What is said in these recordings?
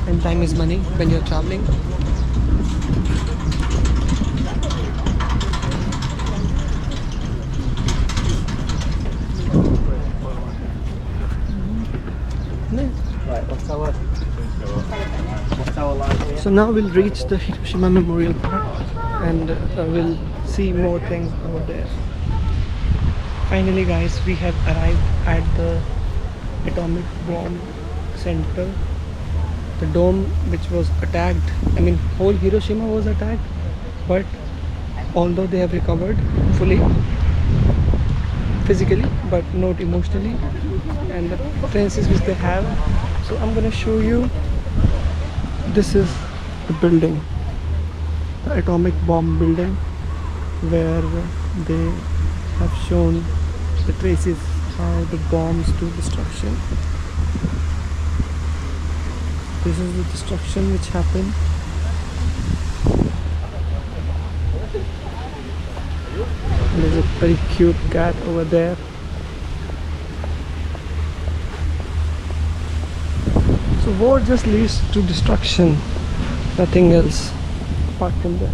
and time is money when you're traveling. Right, what's our line here? So now we'll reach the Hiroshima Memorial Park and we'll see more things over there. Finally guys, we have arrived at the atomic bomb center. The dome which was attacked, I mean whole Hiroshima was attacked, but although they have recovered fully physically but not emotionally, and the fences which they have. So I'm gonna show you. This is the building, the atomic bomb building, where they have shown the traces how the bombs do destruction. This is the destruction which happened. There's a very cute cat over there. So war just leads to destruction, nothing else apart from that.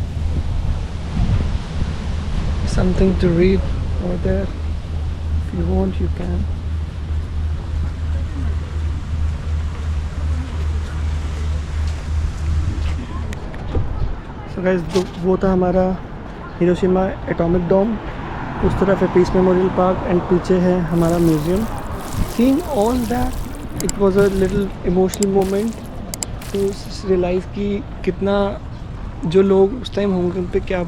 Something to read over there. If you want, you can. So guys, वो था हमारा Hiroshima atomic डोम, उस तरफ है peace memorial park and पीछे है हमारा museum. Seeing all that, it was a little emotional moment to realize कि कितना जो लोग उस टाइम होंगे उन पे क्या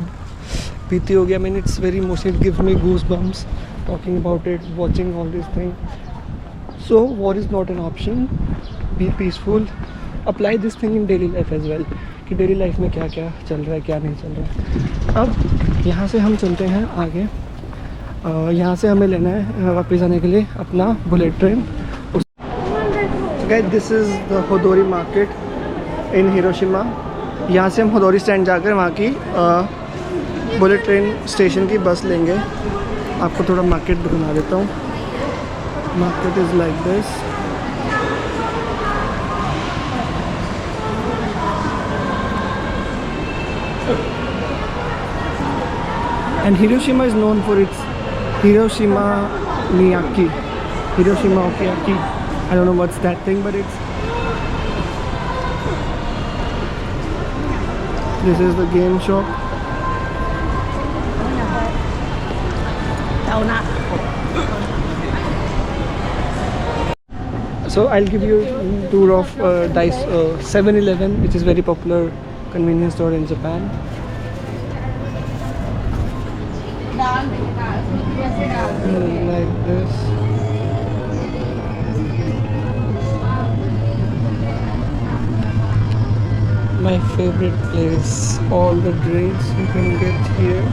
बीती होगी. I mean it's very emotional, it gives me goosebumps talking about it, watching all these things. So war is not an option. Be peaceful. Apply this thing in daily life as well. कि daily life में क्या क्या चल रहा है, क्या नहीं चल रहा है. अब यहाँ से हम चलते हैं आगे. यहाँ से हमें लेना है वापस आने के लिए अपना bullet train. This is the Hodori market in Hiroshima. यहाँ से हम होदोरी स्टैंड जाकर वहाँ की बुलेट ट्रेन स्टेशन की बस लेंगे. आपको थोड़ा मार्केट दिखा देता हूँ. Market is like this. And Hiroshima is known for its Hiroshima Miyaki. Hiroshima Okiyaki. I don't know what's that thing, but it's... This is the game shop. So I'll give you a tour of 7-Eleven, which is very popular convenience store in Japan. Like this. My favorite place. All the drinks you can get here.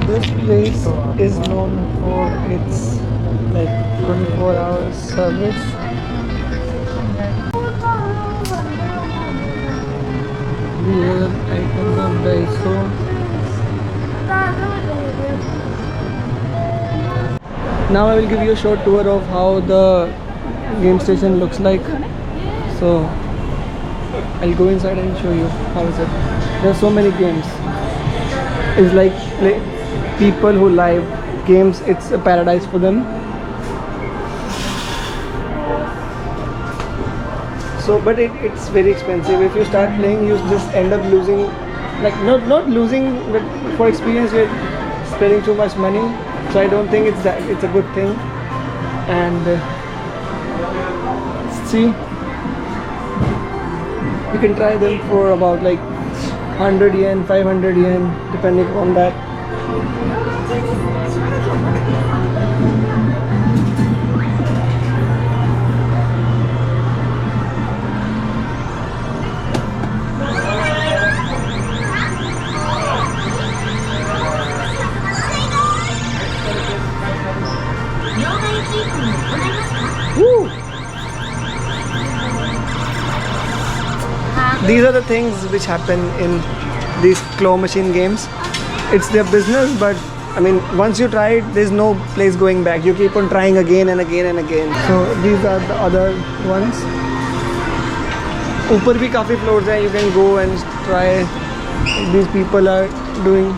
This place is known for its like 24-hour service. Here items of Daiso. Now I will give you a short tour of how the game station looks like. So I'll go inside and show you how is it. There are so many games. It's like people who like games, it's a paradise for them. So, but it's very expensive. If you start playing, you just end up losing, like not losing, but for experience you're spending too much money. So I don't think it's a good thing. And see, you can try them for about like 100 yen, 500 yen, depending on that. Woo! These are the things which happen in these claw machine games. It's their business, but I mean, once you try it, there's no place going back. You keep on trying again and again and again. So these are the other ones. ऊपर भी काफ़ी floors हैं. You can go and try. These people are doing.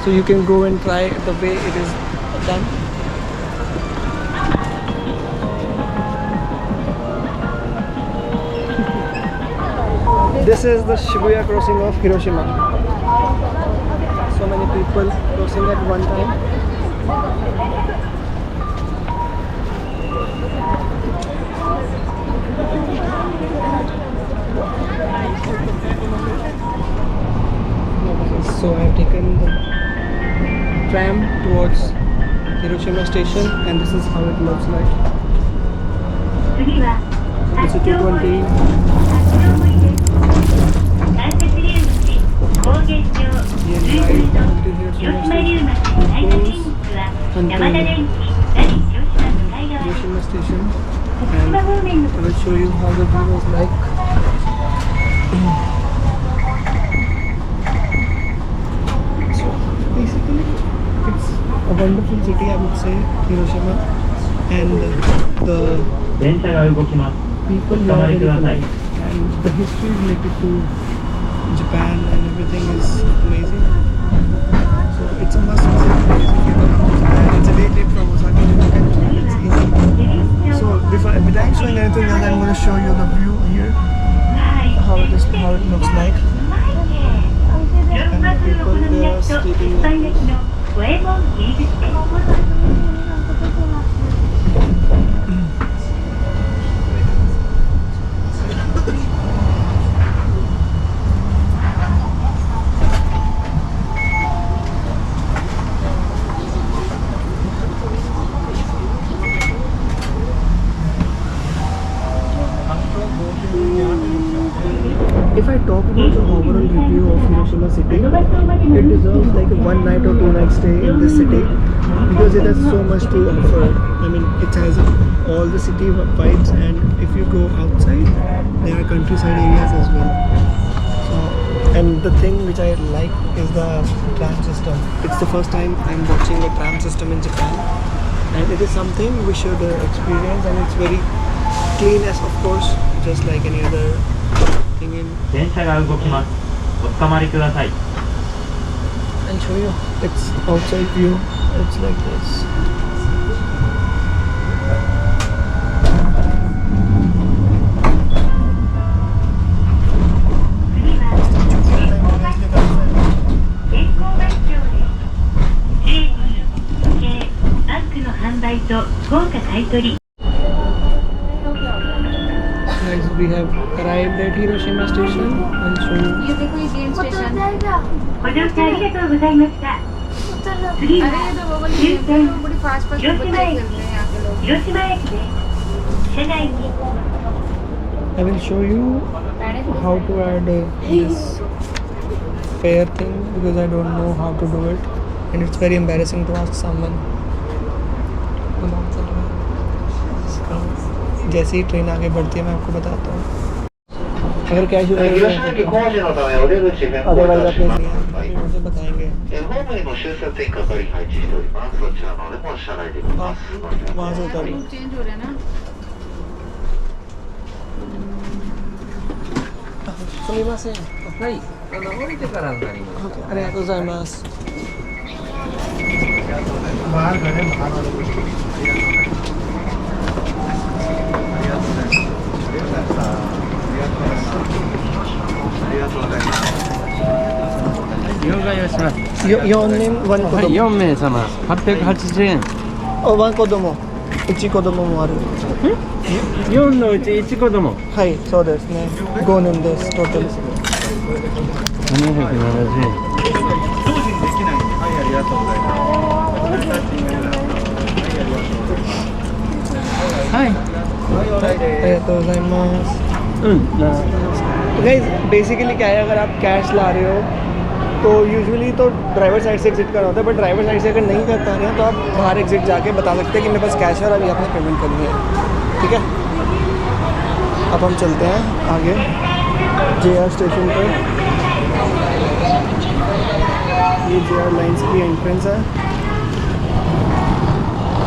So you can go and try the way it is done. This is the Shibuya crossing of Hiroshima. So many people crossing at one time. So I have taken the tram towards Hiroshima station, and this is how it looks like. It's a 220. Hiroshima station, and I will show you how the view is like. So basically, it's a wonderful city, I would say, Hiroshima, and the people here are very polite, and the history related to Japan and everything is amazing. So it's a must visit place if you come to Japan. It's a day trip from Osaka to Japan. It's easy. So without showing anything else, I'm going to show you the view here, how it looks like. And the people there are sleeping like this. If I talk about the overall review of Hiroshima city, it deserves like a 1 night or 2 night stay in this city because it has so much to offer. I mean, it has all the city vibes, and if you go outside, there are countryside areas as well. So, and the thing which I like is the tram system. It's the first time I'm watching a tram system in Japan, and it is something we should experience, and it's very clean as of course, just like any other thing in. 電車が動きます。おつかまりください。 I'll show you. It's outside view. It's like this. Guys, we have arrived at Hiroshima station. I'll show you. ये देखो ये game स्टेशनご乗車ありがとうございました。次 अरे は ये तो वो वाली game है वो बड़ी फास्ट फास्ट बच्चे खेल रहे हैं यहाँ के लोग 広島駅で車内に I will show you how to add this fare thing because I don't know how to do it, and it's very embarrassing to ask someone. जैसे ही ट्रेन आगे बढ़ती है मैं आपको बताता हूँ. अगर कैश अदरवाइज अपने मुझे बताएंगे. वहाँ से उतर लो. चेंज हो रहे हैं ना सुमिमासेन. はい、降りてからになります。 Okay, ありがとうございます. Your name, one はい、 kodomo. 4名様、880円。 Oh, one kodomo. 1子供もある. 4のうち1子供。はい、そうですね。5人です、トータル。 770円。 はい。ありがとうございます。うん。 guys basically क्या है, अगर आप कैश ला रहे हो तो यूजुअली तो ड्राइवर साइड से एग्जिट करना होता है, बट ड्राइवर साइड से अगर नहीं कर पा रहे हैं तो आप बाहर एग्जिट जाके बता सकते हैं कि मेरे पास कैश है और अभी आपने पेमेंट करनी है. ठीक है, अब हम चलते हैं आगे JR स्टेशन पर. ये JR Lines की entrance है,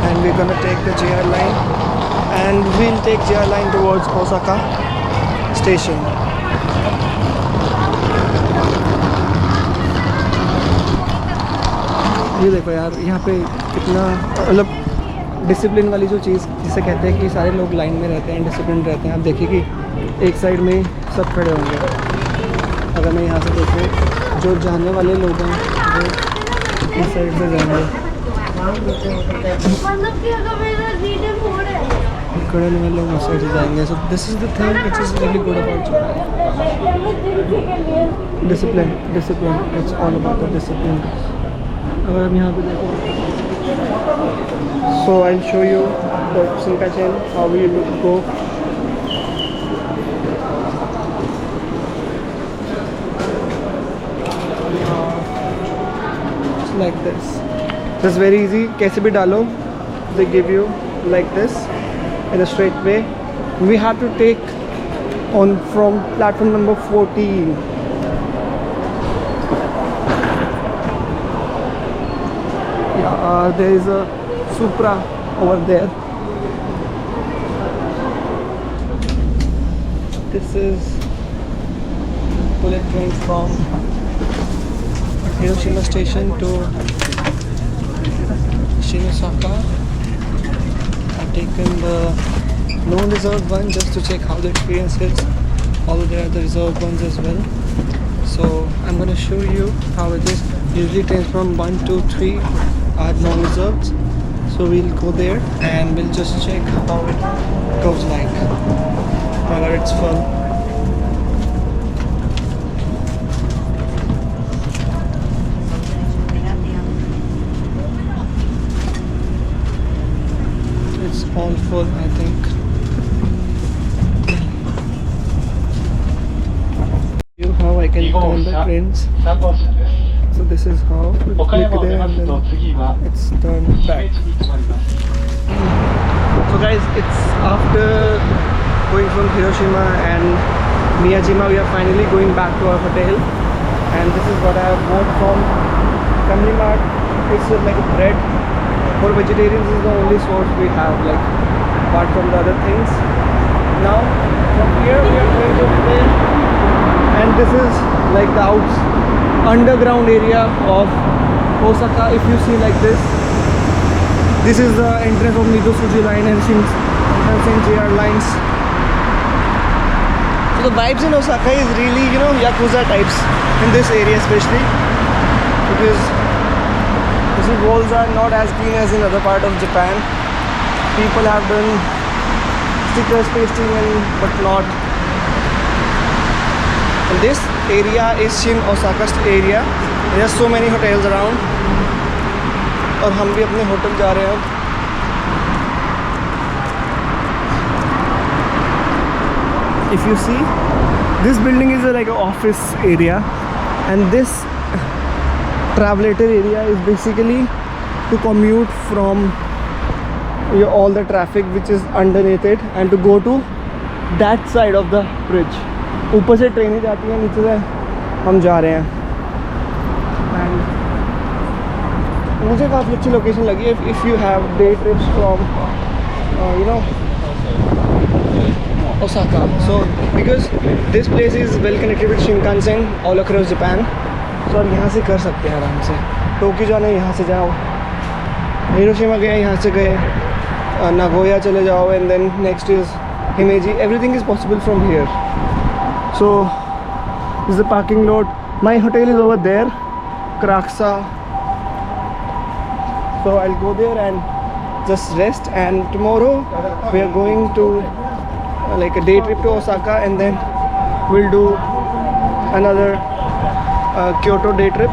and we're gonna take the JR line, and we'll take JR line towards Osaka station. ये देखो यार, यहाँ पे कितना मतलब डिसिप्लिन वाली जो चीज़ जिसे कहते हैं कि सारे लोग लाइन में रहते हैं, डिसिप्लिन रहते हैं। आप देखिए कि एक साइड में सब खड़े होंगे। अगर मैं यहाँ से देखूँ, जो जाने वाले लोग हैं वो इस साइड से जाएंगे, खड़े होने वाले लोग उस साइड से जाएंगे। So this is the thing which is really good about discipline. It's all about the discipline. अगर हम यहाँ पे देखो, so I'll show you the Shinkansen, how we will go. It's like this. It's very easy. कैसे भी डालो, they give you like this in a straight way. We have to take on from platform number 14. There is a Supra over there. This is bullet train from Hiroshima station to Shinosaka. I've taken the non-reserved one just to check how the experience is, although there are the reserved ones as well. So I'm going to show you how it is. Usually trains from 1, 2, 3 are non-reserved, so we'll go there and we'll just check how it goes like whether it's full. It's all full, I think. How I can turn the trains. So this is how we click there and then it's turned back. So guys, it's after going from Hiroshima and Miyajima, we are finally going back to our hotel, and this is what I have bought from Family Mart. It's like a bread. For vegetarians is the only source we have, like apart from the other things. Now from here we are going to hotel, and this is like the underground area of Osaka. If you see like this is the entrance of Midosuji line and Shinkansen JR lines. So the vibes in Osaka is really, you know, Yakuza types in this area especially, because the walls are not as clean as in other part of Japan. People have done stickers pasting and but not. And this area is Shin Osaka area. There are so many hotels around. और हम भी अपने hotel जा रहे हैं अब. If you see, this building is like an office area, and this travelator area is basically to commute from all the traffic which is underneath it and to go to that side of the bridge. ऊपर से ट्रेनें जाती हैं, नीचे से हम जा रहे हैं. एंड मुझे काफ़ी अच्छी लोकेशन लगी है. If you have day trips from you know Osaka, so because this place is well connected with Shinkansen all across Japan, so आप यहाँ से कर सकते हैं आराम से. टोक्यो जाना है, यहाँ से जाओ. हिरोशिमा गए, यहाँ से गए. नागोया चले जाओ, and then next is Himeji. Everything is possible from here. So this is the parking lot. My hotel is over there, Karakusa. So I'll go there and just rest, and tomorrow we are going to like a day trip to Osaka, and then we'll do another Kyoto day trip.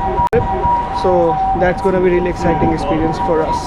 So that's gonna be really exciting experience for us.